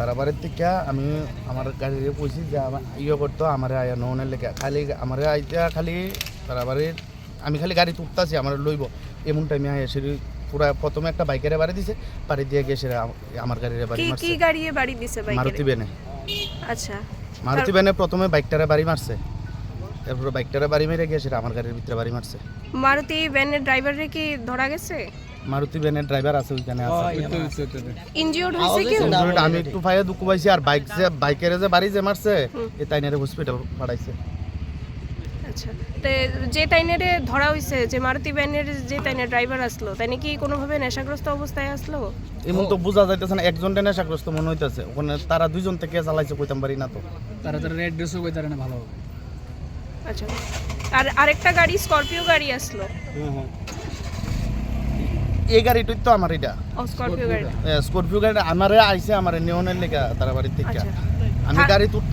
তারা বাড়ির থেকে আমি আমার গাড়িতে পৌঁছি যে ইয়ে করতো আমার আয়া ননের লেখা খালি আমার আইতে খালি তারা বাড়ির আমি খালি গাড়ি তুলতাছি আমার লইব এমন টাইমে আয়া সে পুরা প্রথমে একটা বাইকের বাড়ি দিছে বাড়ি দিয়ে গিয়ে সেটা আমার গাড়ির বাড়ি মারছে কি গাড়িয়ে বাড়ি দিছে বাইকের? মারুতি ভ্যানে। আচ্ছা, মারুতি ভ্যানে প্রথমে বাইকটারে বাড়ি মারছে, তারপরে বাইকটারে বাড়ি মেরে গিয়ে সেটা আমার গাড়ির ভিতরে বাড়ি মারছে। মারুতি ভ্যানের ড্রাইভারে কি ধরা গেছে? মারুতি ভ্যানের ড্রাইভার আছে ওইখানে আছে। ইনজিওর্ড হয়েছে কি? আমি একটু পায়ে দুঃখ পাইছি আর বাইকের যে বাড়ি যে মারছে এ তাইনারে হসপিটাল পাঠাইছে। আচ্ছা, তো যে তাইনারে ধরা হইছে যে মারুতি ভ্যানের যে তাইনের ড্রাইভার আসলো তাইনে কি কোনোভাবে নেশাগ্রস্ত অবস্থায় আসলো? এমন তো বোঝা যাইতেছে না, একজনটা নেশাগ্রস্ত মনে হইতেছে ওখানে তারা দুইজন থেকে চালাইছে কইতাম পারি না তো তারা রেড ড্রেসও কইতারে না ভালো। আচ্ছা, আর আরেকটা গাড়ি স্করপিও গাড়ি আসলো। এই গাড়িটাই তো আমার এটা ও স্করপিও গাড়ি। স্করপিও গাড়ি আমারে আইছে আমার নিয়নের লেখা তারা বাড়ির থেকে আচ্ছা, আমি গাড়ি তুলতাম